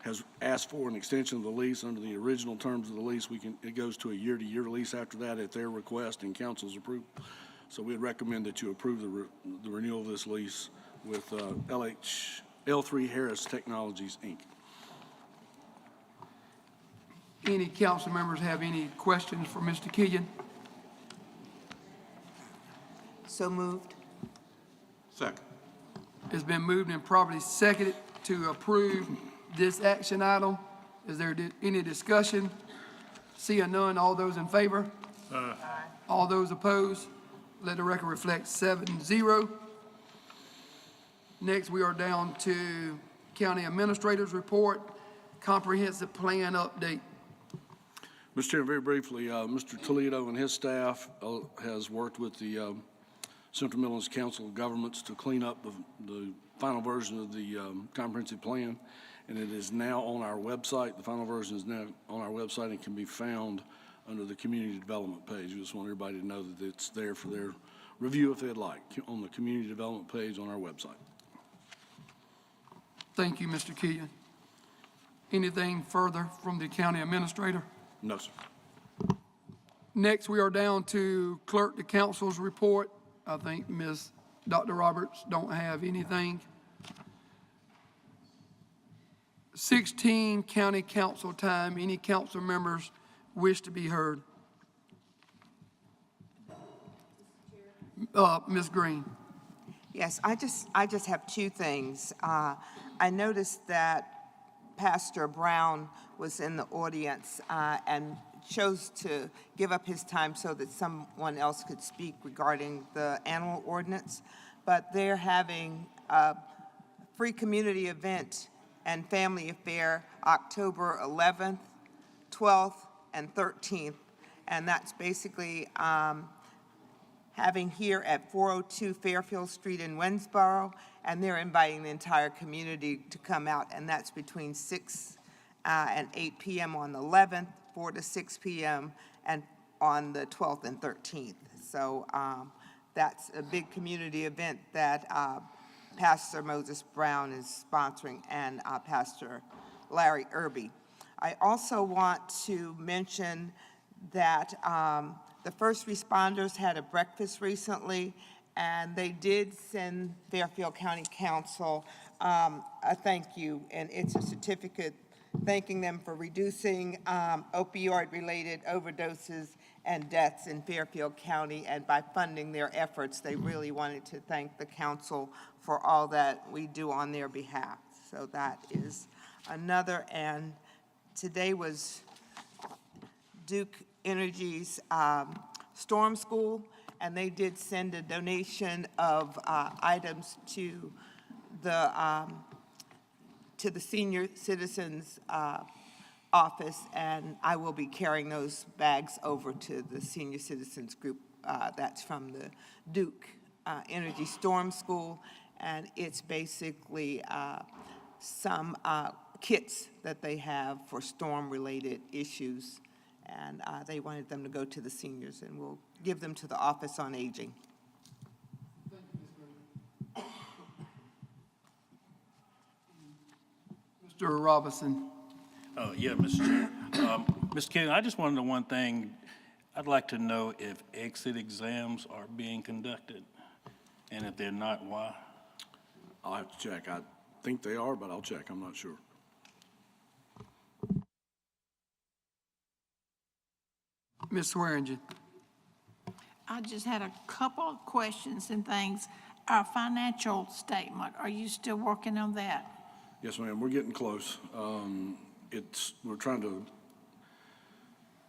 has asked for an extension of the lease under the original terms of the lease. It goes to a year-to-year lease after that at their request and council's approval. So we'd recommend that you approve the renewal of this lease with L3 Harris Technologies, Inc. Any council members have any questions for Mr. Killian? So moved. Second. It's been moved and properly seconded to approve this action item. Is there any discussion? Seeing none, all those in favor? Aye. All those opposed? Let the record reflect 7-0. Next, we are down to County Administrator's Report, Comprehensive Plan Update. Mr. Chairman, very briefly, Mr. Toledo and his staff has worked with the Central Midlands Council of Governments to clean up the final version of the comprehensive plan, and it is now on our website. The final version is now on our website and can be found under the community development page. We just want everybody to know that it's there for their review if they'd like, on the community development page on our website. Thank you, Mr. Killian. Anything further from the County Administrator? No, sir. Next, we are down to Clerk to Council's report. I think Dr. Roberts don't have anything. 16, County Council time. Any council members wish to be heard? Ms. Green. Yes, I just have two things. I noticed that Pastor Brown was in the audience and chose to give up his time so that someone else could speak regarding the animal ordinance. But they're having a free community event and family affair October 11th, 12th, and 13th. And that's basically having here at 402 Fairfield Street in Winsboro. And they're inviting the entire community to come out. And that's between 6 and 8 p.m. on the 11th, 4 to 6 p.m., and on the 12th and 13th. So that's a big community event that Pastor Moses Brown is sponsoring and Pastor Larry Irby. I also want to mention that the first responders had a breakfast recently, and they did send Fairfield County Council a thank you, and it's a certificate thanking them for reducing opioid-related overdoses and deaths in Fairfield County, and by funding their efforts, they really wanted to thank the council for all that we do on their behalf. So that is another, and today was Duke Energy's Storm School, and they did send a donation of items to the senior citizens office, and I will be carrying those bags over to the senior citizens group that's from the Duke Energy Storm School, and it's basically some kits that they have for storm-related issues, and they wanted them to go to the seniors, and we'll give them to the Office on Aging. Mr. Robinson. Yeah, Mr. Chair. Mr. Killian, I just wanted to know one thing. I'd like to know if exit exams are being conducted, and if they're not, why? I'll have to check. I think they are, but I'll check. I'm not sure. Ms. Swearingen. I just had a couple of questions and things. Our financial statement, are you still working on that? Yes, ma'am, we're getting close. We're trying to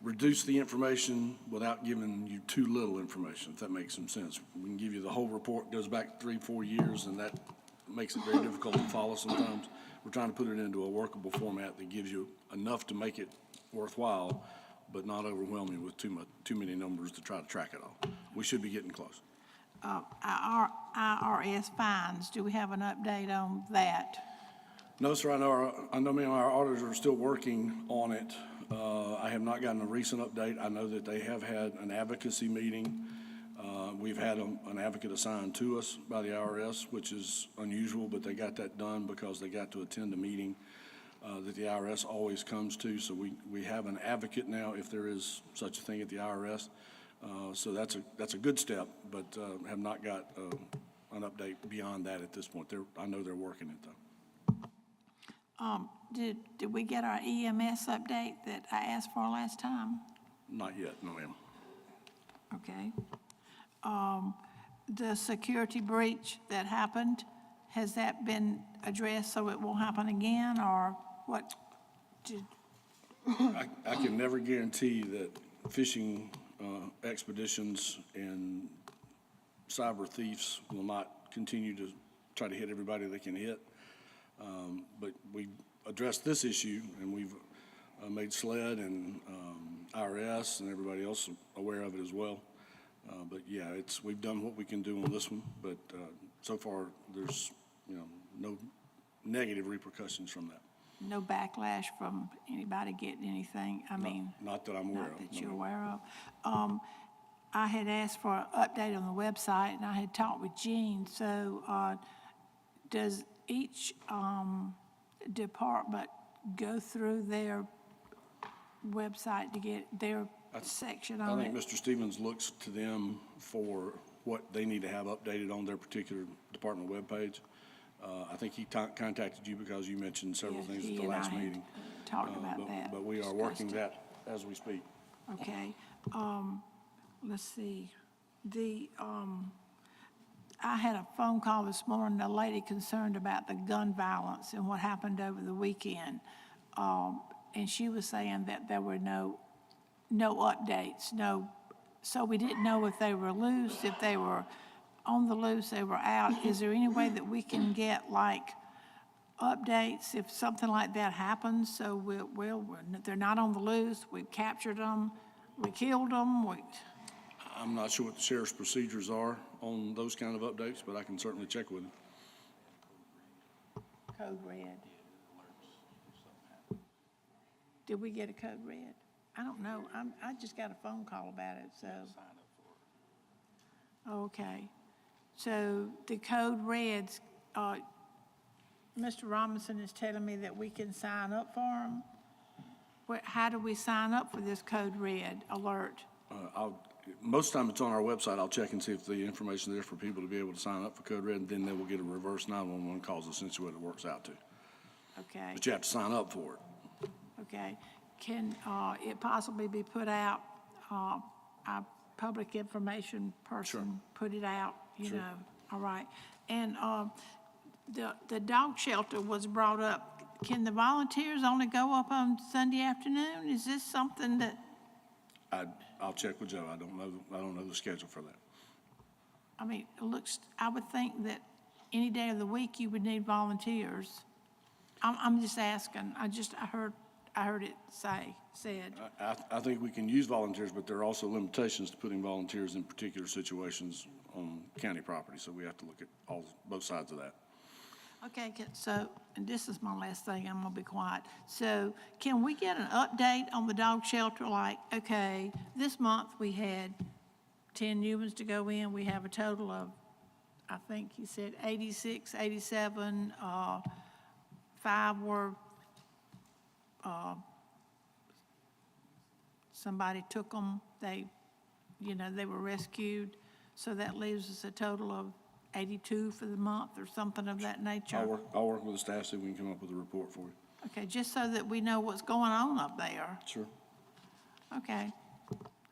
reduce the information without giving you too little information, if that makes some sense. We can give you the whole report, goes back 3-4 years, and that makes it very difficult to follow sometimes. We're trying to put it into a workable format that gives you enough to make it worthwhile, but not overwhelming with too many numbers to try to track it all. We should be getting close. Our IRS fines, do we have an update on that? No, sir, I know many of our auditors are still working on it. I have not gotten a recent update. I know that they have had an advocacy meeting. We've had an advocate assigned to us by the IRS, which is unusual, but they got that done because they got to attend a meeting that the IRS always comes to. So we have an advocate now, if there is such a thing at the IRS. So that's a good step, but have not got an update beyond that at this point. I know they're working it, though. Did we get our EMS update that I asked for last time? Not yet, no, ma'am. Okay. The security breach that happened, has that been addressed so it won't happen again, or what? I can never guarantee that fishing expeditions and cyber thieves will not continue to try to hit everybody they can hit. But we addressed this issue, and we've made SLED and IRS and everybody else aware of it as well. But yeah, we've done what we can do on this one, but so far there's no negative repercussions from that. No backlash from anybody getting anything? Not that I'm aware of. Not that you're aware of. I had asked for an update on the website, and I had talked with Jean. So does each department go through their website to get their section on it? I think Mr. Stevens looks to them for what they need to have updated on their particular department webpage. I think he contacted you because you mentioned several things at the last meeting. Talked about that. But we are working that as we speak. Okay. Let's see. I had a phone call this morning, a lady concerned about the gun violence and what happened over the weekend. And she was saying that there were no updates, so we didn't know if they were loose, if they were on the loose, they were out. Is there any way that we can get like updates if something like that happens? So they're not on the loose, we've captured them, we killed them. I'm not sure what the sheriff's procedures are on those kind of updates, but I can certainly check with them. Code red. Did we get a code red? I don't know. I just got a phone call about it, so. Okay. So the code reds, Mr. Robinson is telling me that we can sign up for them. How do we sign up for this code red alert? Most of the time it's on our website. I'll check and see if the information is there for people to be able to sign up for code red, and then they will get a reverse 911 call, is essentially what it works out to. Okay. But you have to sign up for it. Okay. Can it possibly be put out, our public information person put it out, you know? All right. And the dog shelter was brought up. Can the volunteers only go up on Sunday afternoon? Is this something that? I'll check with Joe. I don't know the schedule for that. I mean, I would think that any day of the week you would need volunteers. I'm just asking. I heard it said. I think we can use volunteers, but there are also limitations to putting volunteers in particular situations on county property. So we have to look at both sides of that. Okay, so, and this is my last thing, I'm gonna be quiet. So can we get an update on the dog shelter? Like, okay, this month we had 10 new ones to go in. We have a total of, I think he said 86, 87, 5 were somebody took them, they were rescued. So that leaves us a total of 82 for the month or something of that nature. I'll work with the staff, see if we can come up with a report for you. Okay, just so that we know what's going on up there. Sure. Okay,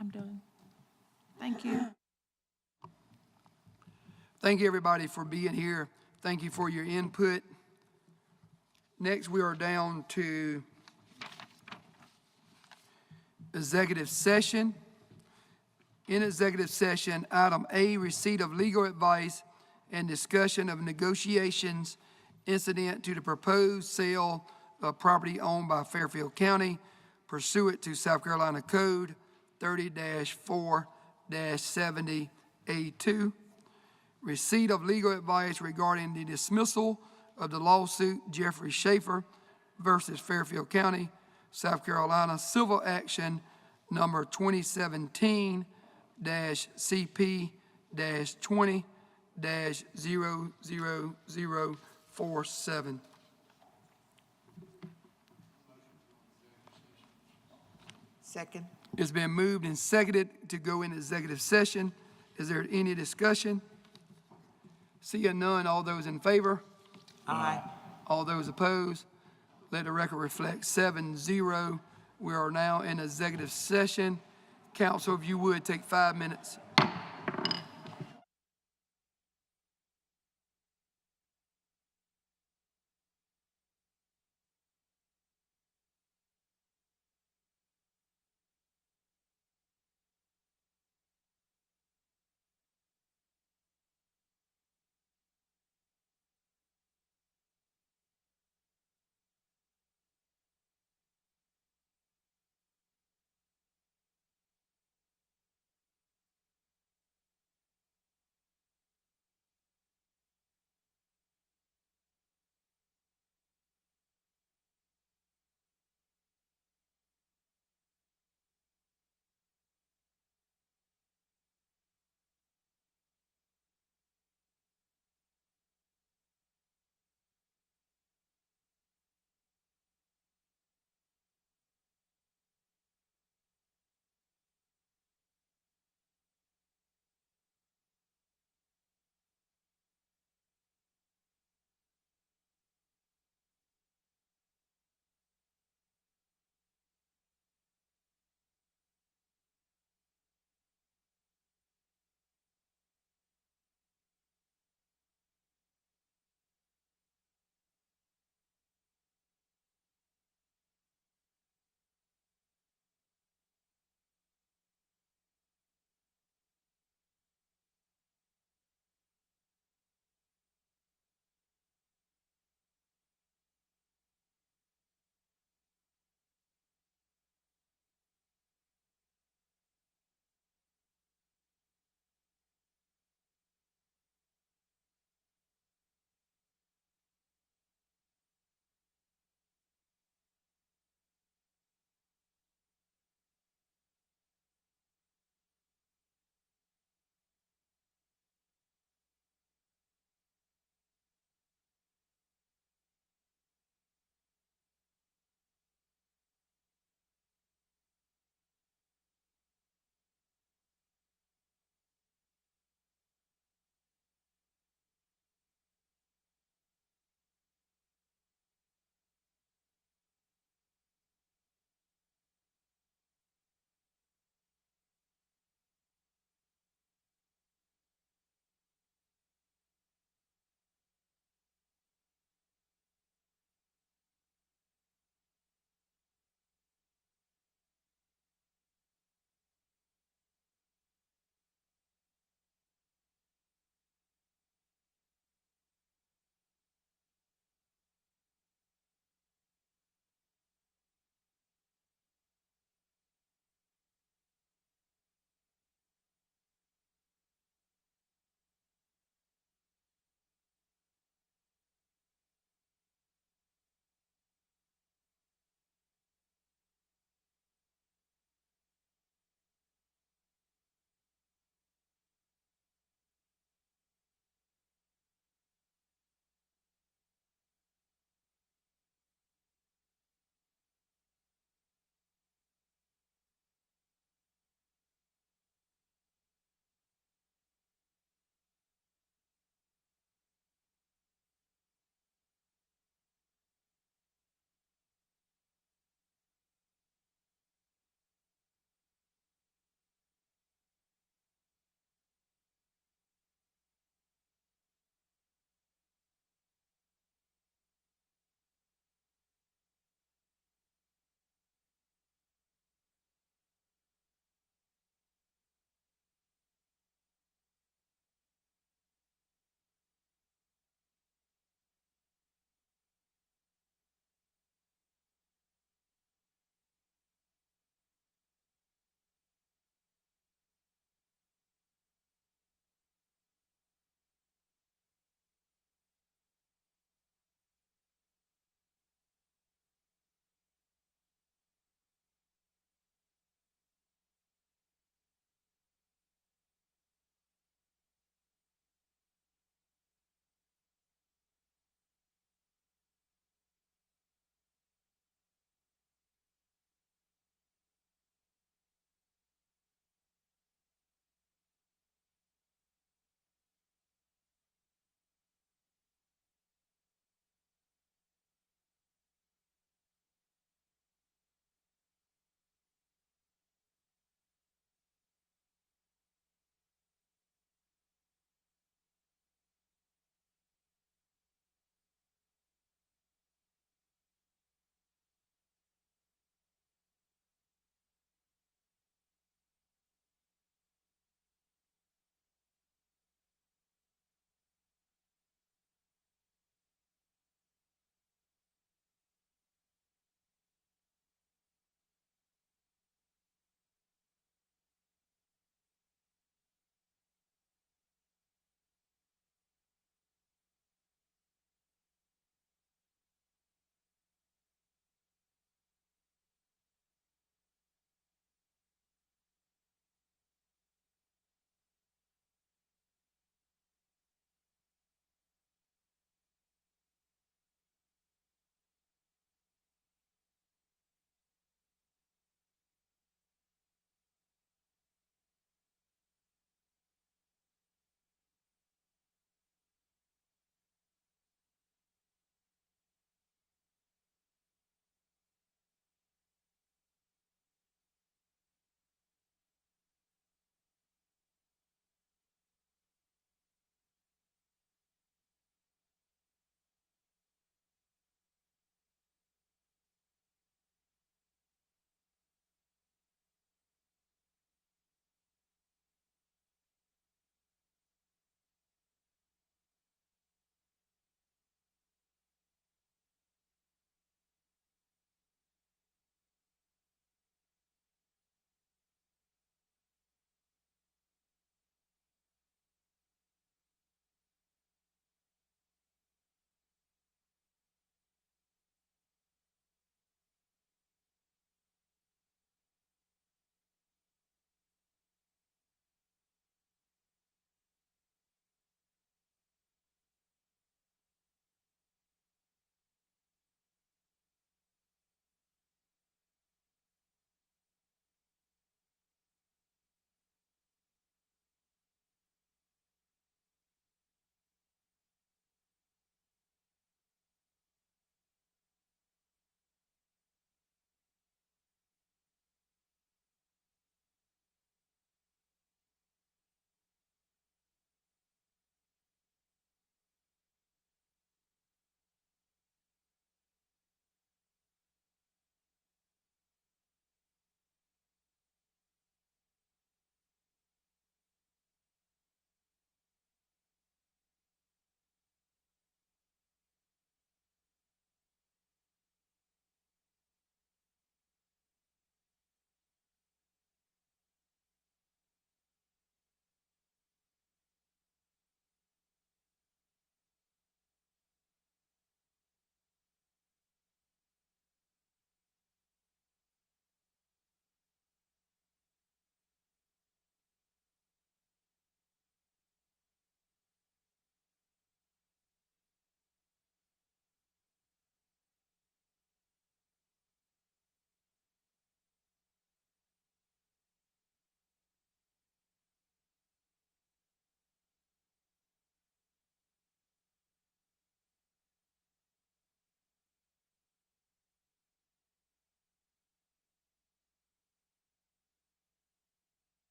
I'm done. Thank you. Thank you, everybody, for being here. Thank you for your input. Next, we are down to executive session. In executive session, item A, receipt of legal advice and discussion of negotiations incident to the proposed sale of property owned by Fairfield County pursuant to South Carolina Code 30-4-70A2. Receipt of legal advice regarding the dismissal of the lawsuit Jeffrey Schaefer versus Fairfield County, South Carolina, civil action number 2017-CP-20-00047. Second. It's been moved and seconded to go into executive session. Is there any discussion? Seeing none, all those in favor? Aye. All those opposed? Let the record reflect 7-0. We are now in executive session. Council, if you would, take 5 minutes.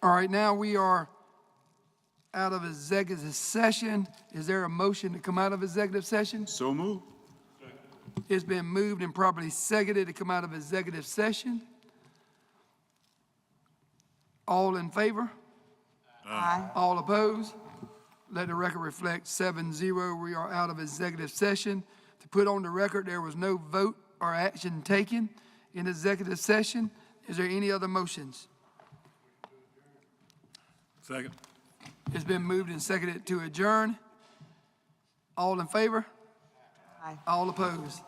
All right, now we are out of executive session. Is there a motion to come out of executive session? So moved. It's been moved and properly seconded to come out of executive session. All in favor? Aye. All opposed? Let the record reflect 7-0. We are out of executive session. To put on the record, there was no vote or action taken in executive session. Is there any other motions? Second. It's been moved and seconded to adjourn. All in favor? Aye. All opposed?